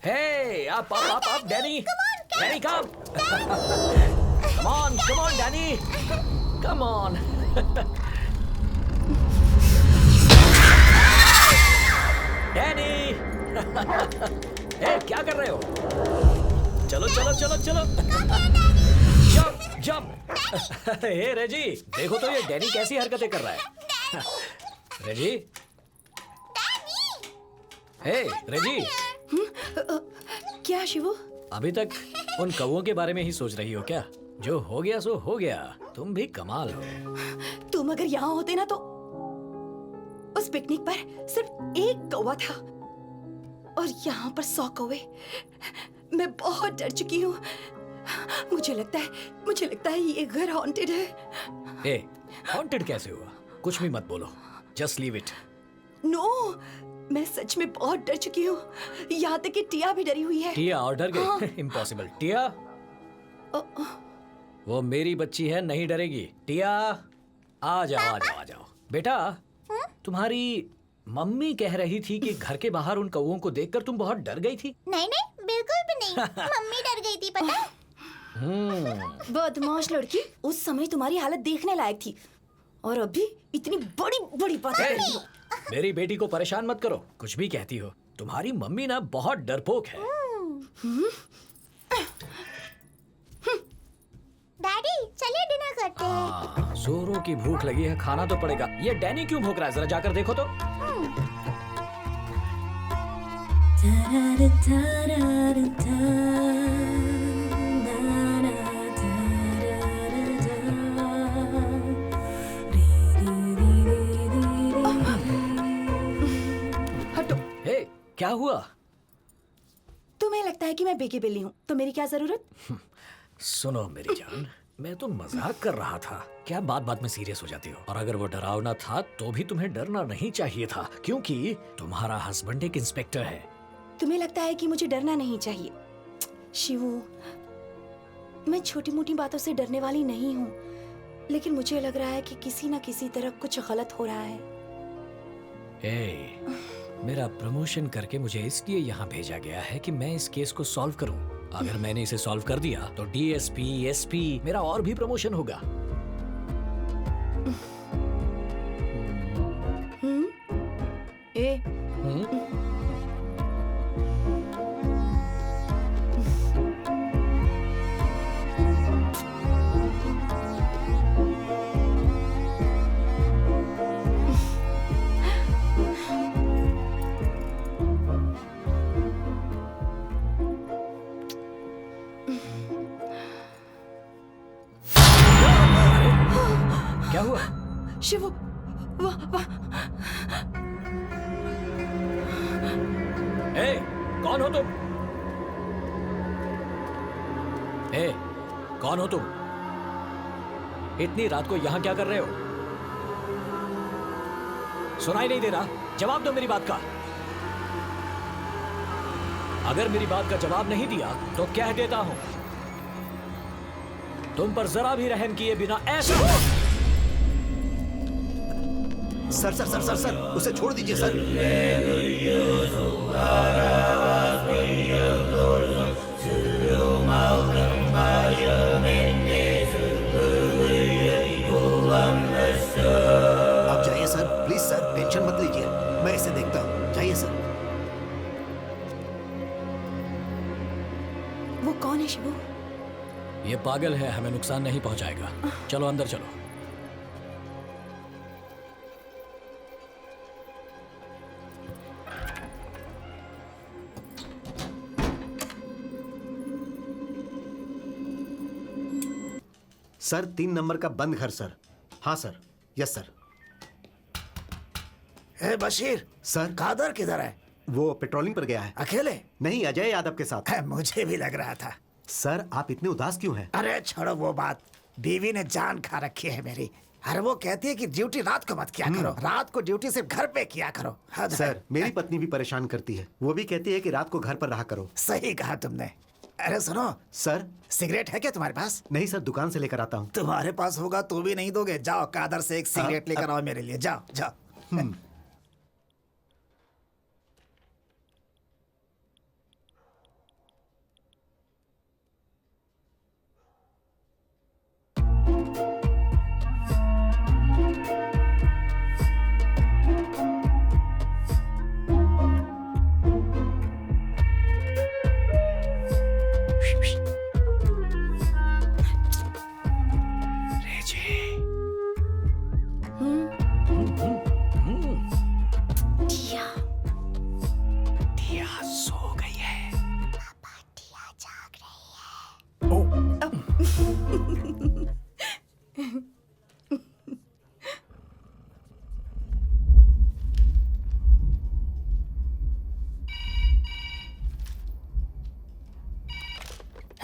Hey, up, Danny. Danny, come. Come on, Danny. Come on. Danny. Hey, क्या कर रहे हो? चलो. जंप. हे रेजी, देखो तो ये डैनी कैसी हरकतें कर रहा है. रेजी. हे रेजी. क्या शिवू? अभी तक उन कौवों के बारे में ही सोच रही हो क्या? जो हो गया सो हो गया. तुम भी कमाल हो. तुम अगर यहाँ होते ना तो उस पिकनिक पर सिर्फ एक कौवा था और यहाँ पर 100 कौवे. मैं बहुत डर चुकी हूँ. मुझे लगता है ये घर हॉन्टेड है. ए, हॉन्टेड कैसे हुआ? कुछ भी मत बोलो. Just leave it. नो, मैं सच में बहुत डर चुकी हूँ. यहाँ तक कि टिया भी डरी हुई है. टिया और डर गई? इम्पॉसिबल. टिया वो मेरी बच्ची है, नहीं डरेगी. टिया आ जाओ. बेटा, तुम्हारी मम्मी कह रही थी कि घर के बाहर उन कौवों को देखकर तुम बहुत डर गई थी. नहीं, बिल्कुल भी नहीं. मम्मी डर गई थी, पता? बदमाश लड़की. उस समय तुम्हारी हालत देखने लायक थी और अभी इतनी बड़ी बात. मेरी बेटी को परेशान मत करो. कुछ भी कहती हो. तुम्हारी मम्मी ना बहुत डरपोक है. डैडी, चलिए डिनर करते हैं. जोरों की भूख लगी है, खाना तो पड़ेगा. ये डैनी क्यों भूख रहा है? जरा जाकर देखो तो. हटो. हे, क्या हुआ? तुम्हें लगता है कि मैं बेगी बिल्ली हूँ तो मेरी क्या जरूरत? सुनो मेरी जान, मैं तो मजाक कर रहा था. क्या बात में सीरियस हो जाती हो? और अगर वो डरावना था तो भी तुम्हें डरना नहीं चाहिए था, क्योंकि तुम्हारा हस्बैंड एक इंस्पेक्टर है. तुम्हें लगता है कि मुझे डरना नहीं चाहिए? शिवू, मैं छोटी मोटी बातों से डरने वाली नहीं हूँ, लेकिन मुझे लग रहा है कि किसी न किसी तरह कुछ गलत हो रहा है. मेरा प्रमोशन करके मुझे इसलिए यहाँ भेजा गया है कि मैं इस केस को सॉल्व करूँ. अगर मैंने इसे सॉल्व कर दिया तो डीएसपी, एसपी, मेरा और भी प्रमोशन होगा. क्या हुआ? शिवू, कौन हो तुम? कौन हो तुम? इतनी रात को यहाँ क्या कर रहे हो? सुनाई नहीं दे रहा? जवाब दो मेरी बात का. अगर मेरी बात का जवाब नहीं दिया तो कह देता हूं, तुम पर जरा भी रहम किए बिना ऐसा. सर, उसे छोड़ दीजिए सर. आप जाइए सर, प्लीज सर, टेंशन मत लीजिए. मैं इसे देखता हूँ. जाइए सर. वो कौन है शिवू? ये पागल है, हमें नुकसान नहीं पहुंचाएगा. चलो अंदर चलो. सर, 3 नंबर का बंद घर सर. हाँ सर. Yes sir. ए बशीर सर. कादर किधर है? वो पेट्रोलिंग पर गया है. अकेले? नहीं, अजय यादव के साथ. मुझे भी लग रहा था. सर, आप इतने उदास क्यों हैं? अरे छोड़ो वो बात. बीवी ने जान खा रखी है मेरी. अरे वो कहती है कि ड्यूटी रात को मत किया करो. रात को ड्यूटी सिर्फ घर पे किया करो. सर, मेरी पत्नी भी परेशान करती है. वो भी कहती है कि रात को घर पर रहा करो. सही कहा तुमने. अरे सुनो सर. सिगरेट है क्या तुम्हारे पास? नहीं सर, दुकान से लेकर आता हूँ. तुम्हारे पास होगा तो भी नहीं दोगे. जाओ कादर से एक सिगरेट लेकर आओ मेरे लिए. जाओ जाओ.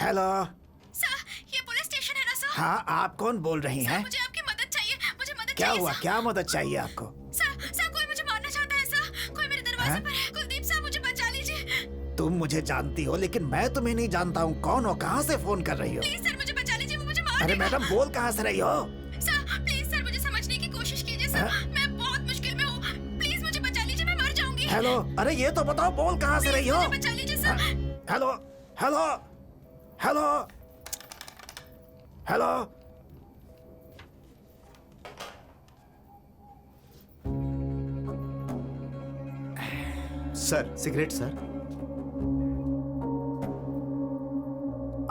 हेलो। सर, ये पुलिस स्टेशन है ना सर? हाँ, आप कौन बोल रही हैं? मुझे आपकी मदद चाहिए, मुझे मदद क्या चाहिए हुआ? सर। क्या मदद चाहिए आपको? सर कोई मुझे मारना चाहता है सर, कोई मेरे दरवाजे हाँ? पर है। कुलदीप सर, मुझे बचा लीजिए। तुम मुझे जानती हो, लेकिन मैं तुम्हें नहीं जानता हूँ। कौन हो? कहाँ से फोन कर रही हो? प्लीज सर, मुझे बचा लीजिए, वो मुझे मार अरे देगा। मैडम, बोल कहाँ से रही हो? सर प्लीज सर, मुझे समझने की कोशिश कीजिए सर। हाँ? मैं बहुत मुश्किल में हूँ, प्लीज मुझे बचा लीजिए, मैं मर जाऊंगी। हेलो, अरे ये तो बताओ, बोल कहाँ से रही हो? मुझे बचा लीजिए sir. Hello, hello, hello, hello. Sir cigarette sir.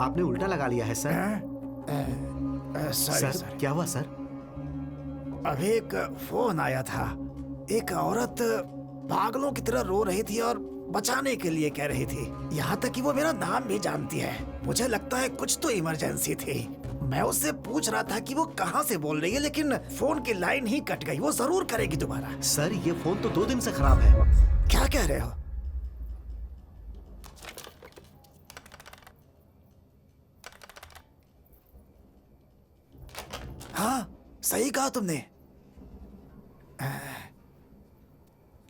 आपने उल्टा लगा लिया है सर। Sorry sir sir. क्या हुआ सर? अभी एक फोन आया था। एक औरत पागलों की तरह रो रही थी और बचाने के लिए कह रही थी। यहाँ तक कि वो मेरा नाम भी जानती है। मुझे लगता है कुछ तो इमरजेंसी थी। मैं उससे पूछ रहा था कि वो कहाँ से बोल रही है, लेकिन फोन की लाइन ही कट गई। वो जरूर करेगी दोबारा। सर ये फोन तो 2 दिन से खराब है। क्या कह रहे हो? हाँ, सही कहा तुमने।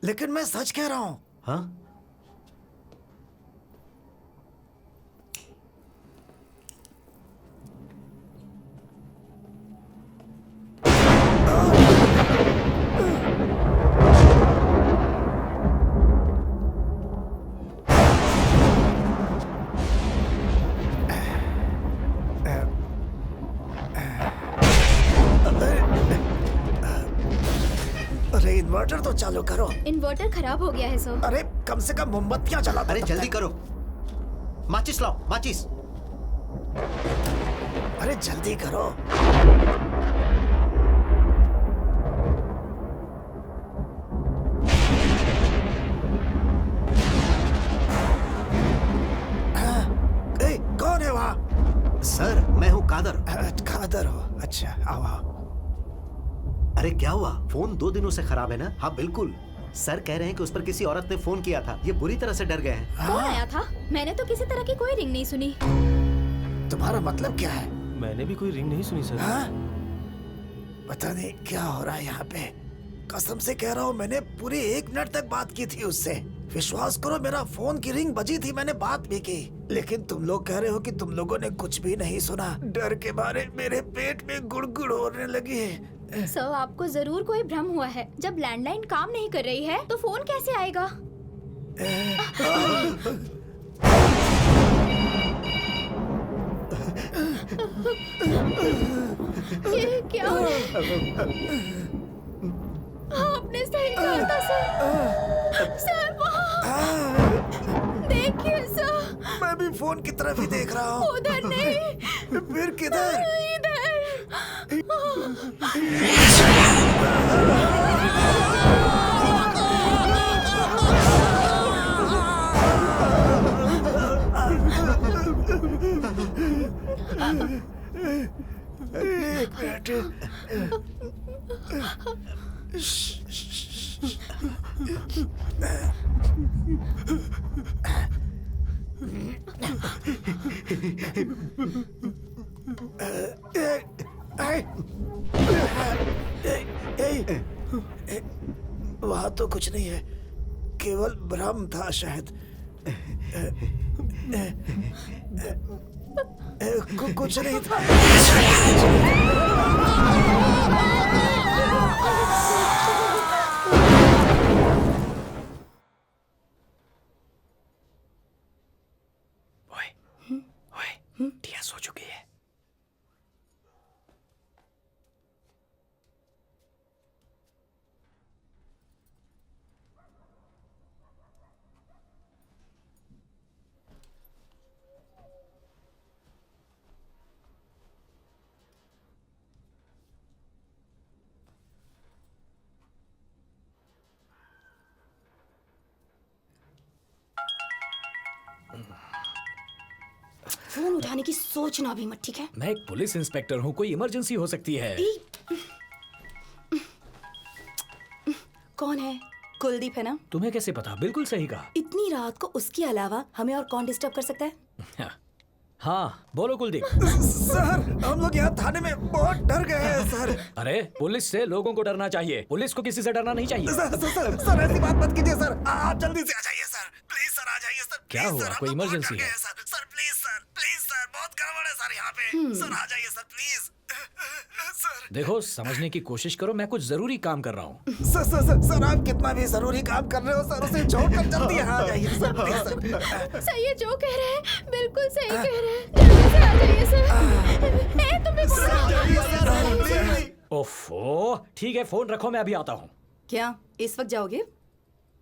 लेकिन मैं सच कह रहा हूं। हाँ अरे इन्वर्टर तो चालू करो। इन्वर्टर खराब हो गया है सर। अरे कम से कम मोमबत्तियां जला दो। अरे तब जल्दी तक। करो, माचिस लाओ, माचिस। अरे जल्दी करो। ए, कौन है वहाँ? सर मैं हूँ कादर। खादर हो? अच्छा, आओ आओ। अरे क्या हुआ? फोन 2 दिनों से खराब है ना? हाँ बिल्कुल। सर कह रहे हैं कि उस पर किसी औरत ने फोन किया था। ये बुरी तरह से डर गए हैं। कौन आया था? मैंने तो किसी तरह की कोई रिंग नहीं सुनी। तुम्हारा मतलब क्या है? मैंने भी कोई रिंग नहीं सुनी सर। हाँ? पता नहीं क्या हो रहा है यहाँ पे। कसम से कह रहा हूँ, मैंने पूरी 1 मिनट तक बात की थी उससे। विश्वास करो, मेरा फोन की रिंग बजी थी, मैंने बात भी की। लेकिन तुम लोग कह रहे हो कि तुम लोगों ने कुछ भी नहीं सुना। डर के मारे मेरे पेट में गुड़गुड़ होने लगी है। सर, आपको जरूर कोई भ्रम हुआ है। जब लैंडलाइन काम नहीं कर रही है तो फोन कैसे आएगा? ये क्या? आपने सही कहा था सर। सर वहाँ देखिए सर। मैं भी फोन की तरफ ही देख रहा हूँ। उधर नहीं, फिर किधर? इधर। एक मिनट। वहां तो कुछ नहीं है, केवल भ्रम था शायद। कुछ नहीं था। ओए, ओए, टिया सो चुकी है। फोन उठाने की सोचना भी मत, ठीक है? मैं एक पुलिस इंस्पेक्टर हूँ, कोई इमरजेंसी हो सकती है। कौन है? कुलदीप है ना? तुम्हें कैसे पता? बिल्कुल सही कहा। इतनी रात को उसके अलावा हमें और कौन डिस्टर्ब कर सकता है? हाँ बोलो कुलदीप। सर हम लोग यहाँ थाने में बहुत डर गए हैं सर। अरे पुलिस से लोगों को डरना चाहिए, पुलिस को किसी से डरना नहीं चाहिए। सर ऐसी बात मत कीजिए सर, आप जल्दी से आ जाइए सर, प्लीज सर आ जाइए सर। क्या हुआ, कोई इमरजेंसी है? सर प्लीज सर बहुत गड़बड़ है सर यहाँ पे। सर आ जाइए सर प्लीज। सर देखो समझने की कोशिश करो, मैं कुछ जरूरी काम कर रहा हूँ। सर आप कितना भी जरूरी काम कर रहे हो सर, उसे छोड़कर जल्दी यहाँ आ जाइए सर प्लीज सर। सही है जो कह रहे हैं, बिल्कुल सही कह रहे हैं। जल्दी से आ जाइए सर। ए, तुम भी ओफो ठीक है, फोन रखो, मैं अभी आता हूँ। क्या इस वक्त जाओगे?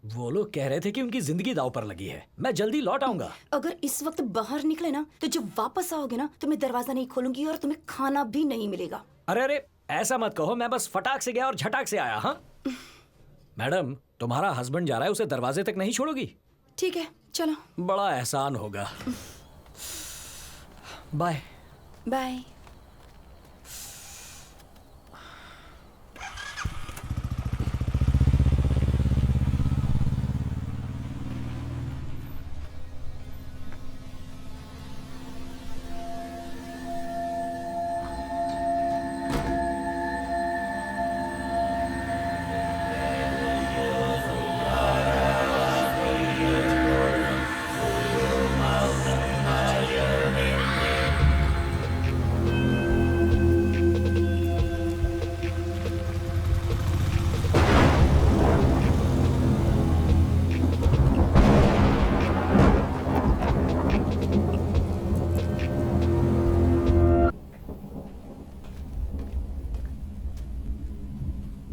वो लोग कह रहे थे कि उनकी जिंदगी दांव पर लगी है, मैं जल्दी लौट आऊंगा। अगर इस वक्त बाहर निकले ना तो जब वापस आओगे ना तो मैं दरवाजा नहीं खोलूंगी और तुम्हें खाना भी नहीं मिलेगा। अरे ऐसा मत कहो, मैं बस फटाक से गया और झटाक से आया। हाँ मैडम, तुम्हारा हस्बैंड जा रहा है, उसे दरवाजे तक नहीं छोड़ोगी? ठीक है चलो। बड़ा एहसान होगा। Bye bye.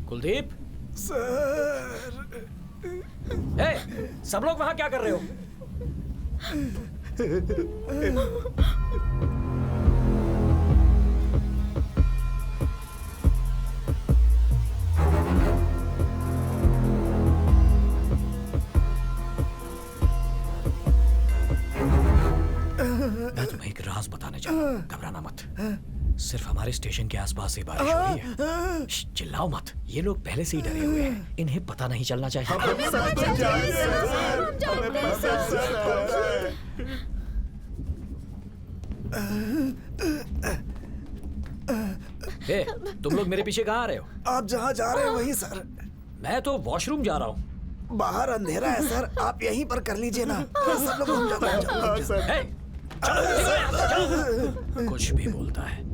कुलदीप, सर सब लोग वहां क्या कर रहे हो? मैं तुम्हें एक राज बताने जा रहा हूं, घबराना मत। सिर्फ हमारे स्टेशन के आसपास ही बारिश हो रही है। चिल्लाओ मत, ये लोग पहले से ही डरे हुए हैं, इन्हें पता नहीं चलना चाहिए। ए, तुम लोग मेरे पीछे कहाँ आ रहे हो? आप जहाँ जा रहे हैं वहीं सर। मैं तो वॉशरूम जा रहा हूँ। बाहर अंधेरा है सर, आप यहीं पर कर लीजिए ना। सब लोग घूम जाओ। ए, चलो, चलो। कुछ भी बोलता है।